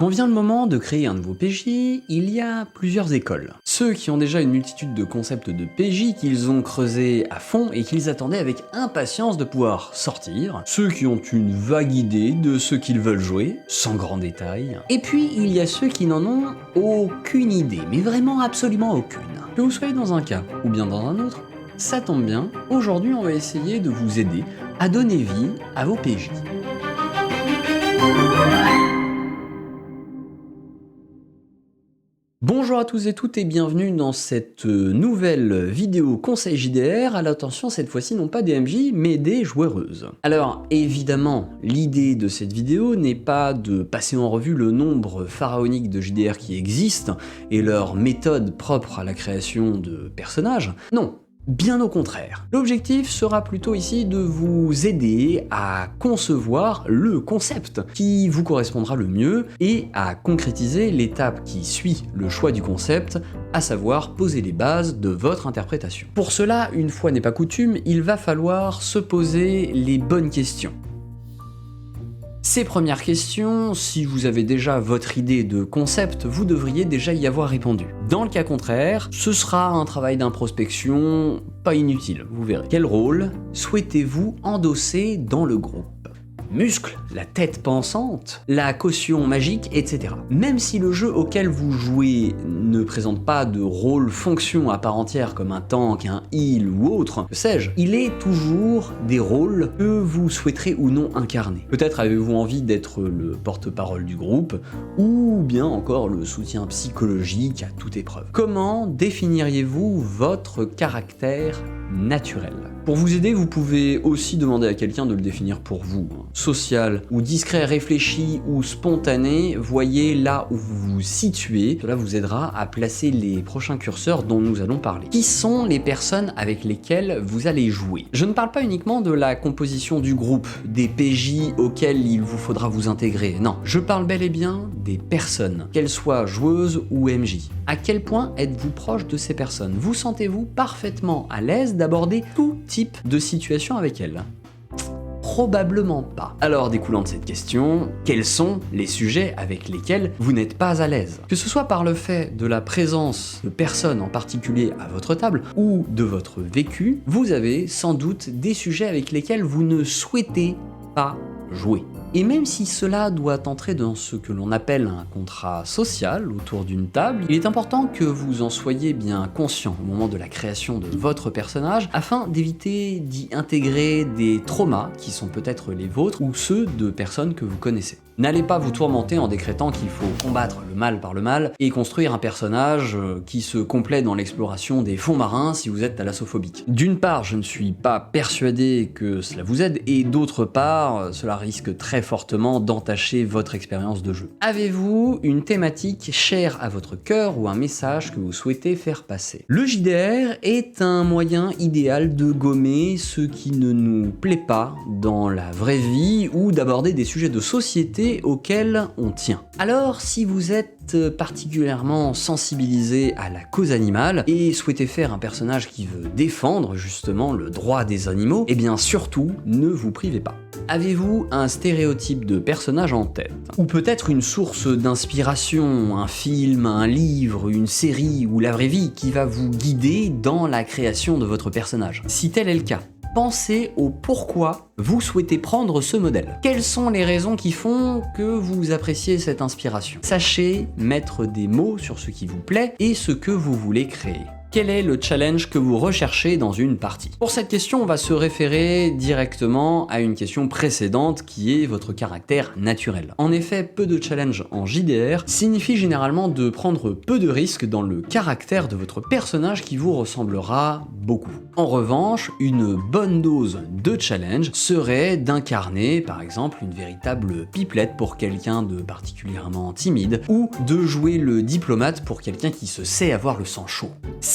Quand vient le moment de créer un nouveau PJ, il y a plusieurs écoles. Ceux qui ont déjà une multitude de concepts de PJ qu'ils ont creusés à fond et qu'ils attendaient avec impatience de pouvoir sortir. Ceux qui ont une vague idée de ce qu'ils veulent jouer, sans grand détail. Et puis il y a ceux qui n'en ont aucune idée, mais vraiment absolument aucune. Que vous soyez dans un cas ou bien dans un autre, ça tombe bien, aujourd'hui on va essayer de vous aider à donner vie à vos PJ. Bonjour à tous et toutes et bienvenue dans cette nouvelle vidéo conseil JDR, à l'attention cette fois-ci non pas des MJ mais des joueuses. Alors évidemment l'idée de cette vidéo n'est pas de passer en revue le nombre pharaonique de JDR qui existent et leurs méthodes propres à la création de personnages, non. Bien au contraire. L'objectif sera plutôt ici de vous aider à concevoir le concept qui vous correspondra le mieux et à concrétiser l'étape qui suit le choix du concept, à savoir poser les bases de votre interprétation. Pour cela, une fois n'est pas coutume, il va falloir se poser les bonnes questions. Ces premières questions, si vous avez déjà votre idée de concept, vous devriez déjà y avoir répondu. Dans le cas contraire, ce sera un travail d'introspection pas inutile, vous verrez. Quel rôle souhaitez-vous endosser dans le groupe ? Muscles, la tête pensante, la caution magique, etc. Même si le jeu auquel vous jouez ne présente pas de rôle-fonction à part entière comme un tank, un heal ou autre, que sais-je, il est toujours des rôles que vous souhaiterez ou non incarner. Peut-être avez-vous envie d'être le porte-parole du groupe, ou bien encore le soutien psychologique à toute épreuve. Comment définiriez-vous votre caractère naturel ? Pour vous aider, vous pouvez aussi demander à quelqu'un de le définir pour vous. Social, ou discret, réfléchi, ou spontané, voyez là où vous vous situez. Cela vous aidera à placer les prochains curseurs dont nous allons parler. Qui sont les personnes avec lesquelles vous allez jouer ? Je ne parle pas uniquement de la composition du groupe, des PJ auxquels il vous faudra vous intégrer. Non, je parle bel et bien des personnes, qu'elles soient joueuses ou MJ. À quel point êtes-vous proche de ces personnes ? Vous sentez-vous parfaitement à l'aise d'aborder tout type de situation avec elles ? Probablement pas. Alors découlant de cette question, quels sont les sujets avec lesquels vous n'êtes pas à l'aise ? Que ce soit par le fait de la présence de personnes en particulier à votre table ou de votre vécu, vous avez sans doute des sujets avec lesquels vous ne souhaitez pas jouer. Et même si cela doit entrer dans ce que l'on appelle un contrat social autour d'une table, il est important que vous en soyez bien conscient au moment de la création de votre personnage afin d'éviter d'y intégrer des traumas qui sont peut-être les vôtres ou ceux de personnes que vous connaissez. N'allez pas vous tourmenter en décrétant qu'il faut combattre le mal par le mal et construire un personnage qui se complaît dans l'exploration des fonds marins si vous êtes thalassophobique. D'une part, je ne suis pas persuadé que cela vous aide et d'autre part, cela risque très fortement d'entacher votre expérience de jeu. Avez-vous une thématique chère à votre cœur ou un message que vous souhaitez faire passer ? Le JDR est un moyen idéal de gommer ce qui ne nous plaît pas dans la vraie vie ou d'aborder des sujets de société auxquels on tient. Alors, si vous êtes particulièrement sensibilisé à la cause animale et souhaitez faire un personnage qui veut défendre justement le droit des animaux, eh bien surtout, ne vous privez pas. Avez-vous un stéréotype de personnage en tête ? Ou peut-être une source d'inspiration, un film, un livre, une série ou la vraie vie qui va vous guider dans la création de votre personnage ? Si tel est le cas, pensez au pourquoi vous souhaitez prendre ce modèle. Quelles sont les raisons qui font que vous appréciez cette inspiration ? Sachez mettre des mots sur ce qui vous plaît et ce que vous voulez créer. Quel est le challenge que vous recherchez dans une partie ? Pour cette question, on va se référer directement à une question précédente qui est votre caractère naturel. En effet, peu de challenge en JDR signifie généralement de prendre peu de risques dans le caractère de votre personnage qui vous ressemblera beaucoup. En revanche, une bonne dose de challenge serait d'incarner par exemple une véritable pipelette pour quelqu'un de particulièrement timide ou de jouer le diplomate pour quelqu'un qui se sait avoir le sang chaud.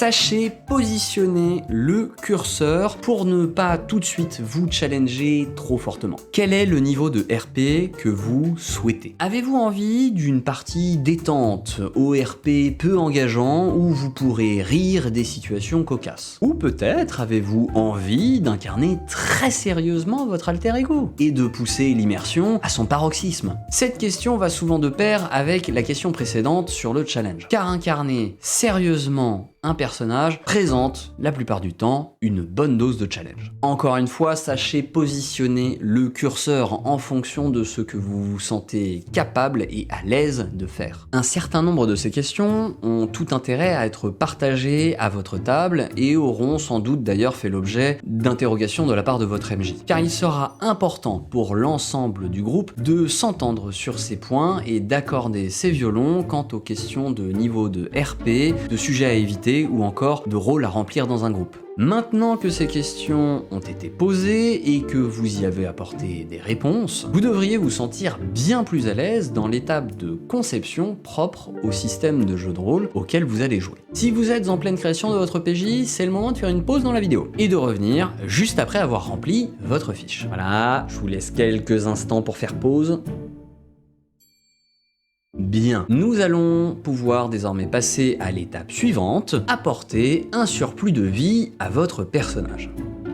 Sachez positionner le curseur pour ne pas tout de suite vous challenger trop fortement. Quel est le niveau de RP que vous souhaitez? Avez-vous envie d'une partie détente, au RP peu engageant, où vous pourrez rire des situations cocasses? Ou peut-être avez-vous envie d'incarner très sérieusement votre alter ego et de pousser l'immersion à son paroxysme? Cette question va souvent de pair avec la question précédente sur le challenge, car incarner sérieusement un personnage présente la plupart du temps une bonne dose de challenge. Encore une fois, sachez positionner le curseur en fonction de ce que vous vous sentez capable et à l'aise de faire. Un certain nombre de ces questions ont tout intérêt à être partagées à votre table et auront sans doute d'ailleurs fait l'objet d'interrogations de la part de votre MJ. Car il sera important pour l'ensemble du groupe de s'entendre sur ces points et d'accorder ses violons quant aux questions de niveau de RP, de sujets à éviter ou encore de rôle à remplir dans un groupe. Maintenant que ces questions ont été posées et que vous y avez apporté des réponses, vous devriez vous sentir bien plus à l'aise dans l'étape de conception propre au système de jeu de rôle auquel vous allez jouer. Si vous êtes en pleine création de votre PJ, c'est le moment de faire une pause dans la vidéo et de revenir juste après avoir rempli votre fiche. Voilà, je vous laisse quelques instants pour faire pause. Bien, nous allons pouvoir désormais passer à l'étape suivante, apporter un surplus de vie à votre personnage.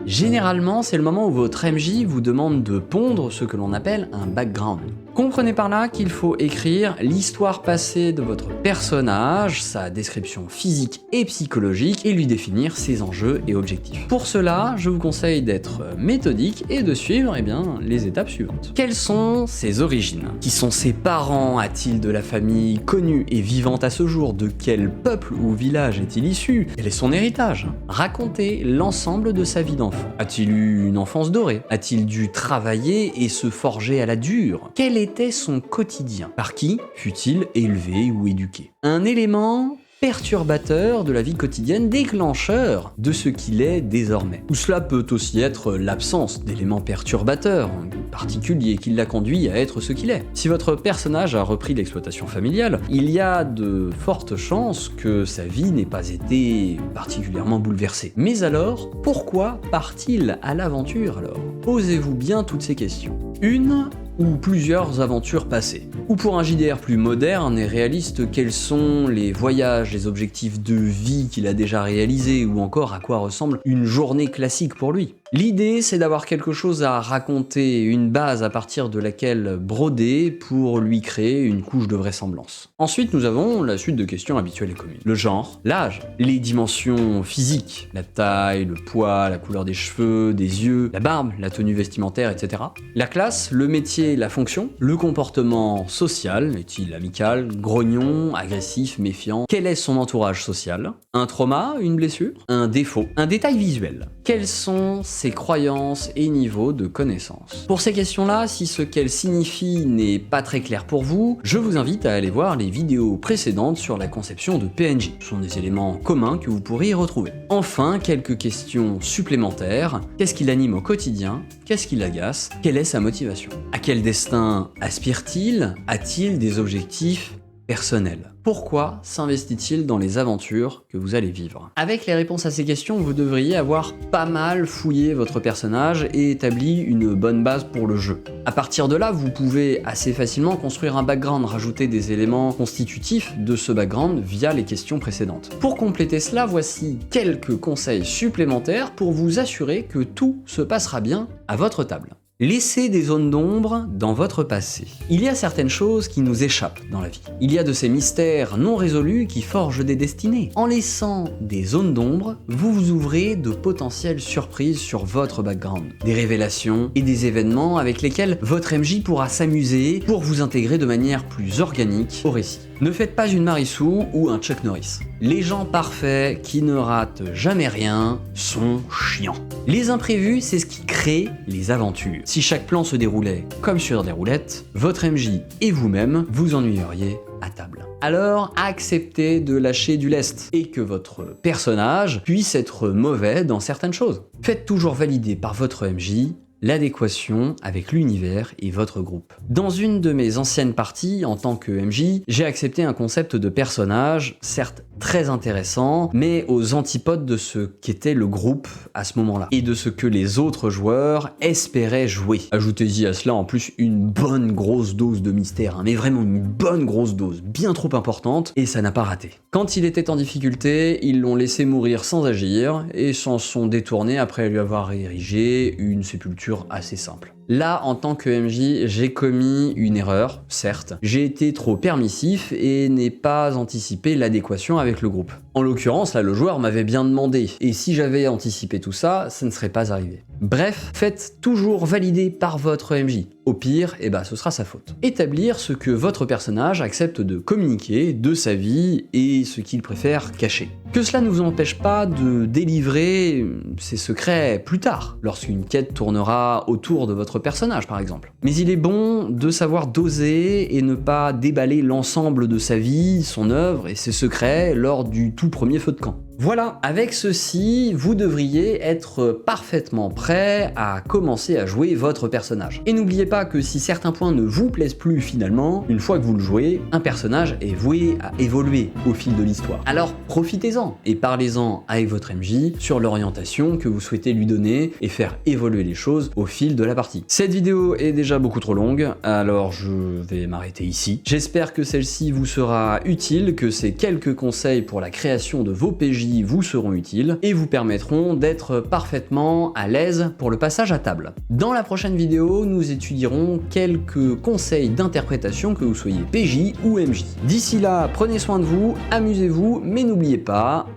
Généralement, c'est le moment où votre MJ vous demande de pondre ce que l'on appelle un background. Comprenez par là qu'il faut écrire l'histoire passée de votre personnage, sa description physique et psychologique, et lui définir ses enjeux et objectifs. Pour cela, je vous conseille d'être méthodique et de suivre les étapes suivantes. Quelles sont ses origines? Qui sont ses parents? A-t-il de la famille connue et vivante à ce jour? De quel peuple ou village est-il issu? Quel est son héritage? Racontez l'ensemble de sa vie d'enfant. A-t-il eu une enfance dorée? A-t-il dû travailler et se forger à la dure? Quel était son quotidien? Par qui fut-il élevé ou éduqué? Un élément perturbateur de la vie quotidienne, déclencheur de ce qu'il est désormais. Ou cela peut aussi être l'absence d'éléments perturbateurs particuliers qui l'a conduit à être ce qu'il est. Si votre personnage a repris l'exploitation familiale, il y a de fortes chances que sa vie n'ait pas été particulièrement bouleversée. Mais alors, pourquoi part-il à l'aventure alors? Posez-vous bien toutes ces questions. Une ou plusieurs aventures passées. Ou pour un JDR plus moderne et réaliste, quels sont les voyages, les objectifs de vie qu'il a déjà réalisés, ou encore à quoi ressemble une journée classique pour lui. L'idée, c'est d'avoir quelque chose à raconter, une base à partir de laquelle broder pour lui créer une couche de vraisemblance. Ensuite, nous avons la suite de questions habituelles et communes. Le genre, l'âge, les dimensions physiques, la taille, le poids, la couleur des cheveux, des yeux, la barbe, la tenue vestimentaire, etc. La classe, le métier, la fonction, le comportement social, est-il amical, grognon, agressif, méfiant? Quel est son entourage social? Un trauma, une blessure? Un défaut? Un détail visuel? Quels sont ses croyances et niveaux de connaissances? Pour ces questions-là, si ce qu'elles signifient n'est pas très clair pour vous, je vous invite à aller voir les vidéos précédentes sur la conception de PNJ. Ce sont des éléments communs que vous pourrez y retrouver. Enfin, quelques questions supplémentaires. Qu'est-ce qui l'anime au quotidien? Qu'est-ce qui l'agace? Quelle est sa motivation? À quel destin aspire-t-il? A-t-il des objectifs personnel? Pourquoi s'investit-il dans les aventures que vous allez vivre? Avec les réponses à ces questions, vous devriez avoir pas mal fouillé votre personnage et établi une bonne base pour le jeu. À partir de là, vous pouvez assez facilement construire un background, rajouter des éléments constitutifs de ce background via les questions précédentes. Pour compléter cela, voici quelques conseils supplémentaires pour vous assurer que tout se passera bien à votre table. Laissez des zones d'ombre dans votre passé. Il y a certaines choses qui nous échappent dans la vie. Il y a de ces mystères non résolus qui forgent des destinées. En laissant des zones d'ombre, vous vous ouvrez de potentielles surprises sur votre background. Des révélations et des événements avec lesquels votre MJ pourra s'amuser pour vous intégrer de manière plus organique au récit. Ne faites pas une Marissou ou un Chuck Norris. Les gens parfaits qui ne ratent jamais rien sont chiants. Les imprévus, c'est ce qui crée les aventures. Si chaque plan se déroulait comme sur des roulettes, votre MJ et vous-même vous ennuyeriez à table. Alors, acceptez de lâcher du lest et que votre personnage puisse être mauvais dans certaines choses. Faites toujours valider par votre MJ l'adéquation avec l'univers et votre groupe. Dans une de mes anciennes parties, en tant que MJ, j'ai accepté un concept de personnage, certes très intéressant, mais aux antipodes de ce qu'était le groupe à ce moment-là, et de ce que les autres joueurs espéraient jouer. Ajoutez-y à cela en plus une bonne grosse dose de mystère, hein, mais vraiment une bonne grosse dose, bien trop importante, et ça n'a pas raté. Quand il était en difficulté, ils l'ont laissé mourir sans agir, et s'en sont détournés après lui avoir érigé une sépulture assez simple. Là, en tant que MJ, j'ai commis une erreur, certes. J'ai été trop permissif et n'ai pas anticipé l'adéquation avec le groupe. En l'occurrence, là, le joueur m'avait bien demandé, et si j'avais anticipé tout ça, ça ne serait pas arrivé. Bref, faites toujours valider par votre MJ. Au pire, ce sera sa faute. Établir ce que votre personnage accepte de communiquer de sa vie et ce qu'il préfère cacher. Que cela ne vous empêche pas de délivrer ses secrets plus tard, lorsqu'une quête tournera autour de votre personnage par exemple. Mais il est bon de savoir doser et ne pas déballer l'ensemble de sa vie, son œuvre et ses secrets lors du tout premier feu de camp. Voilà, avec ceci, vous devriez être parfaitement prêt à commencer à jouer votre personnage. Et n'oubliez pas que si certains points ne vous plaisent plus finalement, une fois que vous le jouez, un personnage est voué à évoluer au fil de l'histoire. Alors profitez-en et parlez-en avec votre MJ sur l'orientation que vous souhaitez lui donner et faire évoluer les choses au fil de la partie. Cette vidéo est déjà beaucoup trop longue, alors je vais m'arrêter ici. J'espère que celle-ci vous sera utile, que ces quelques conseils pour la création de vos PJ vous seront utiles et vous permettront d'être parfaitement à l'aise pour le passage à table. Dans la prochaine vidéo, nous étudierons quelques conseils d'interprétation que vous soyez PJ ou MJ. D'ici là, prenez soin de vous, amusez-vous, mais n'oubliez pas,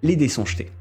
les dés sont jetés.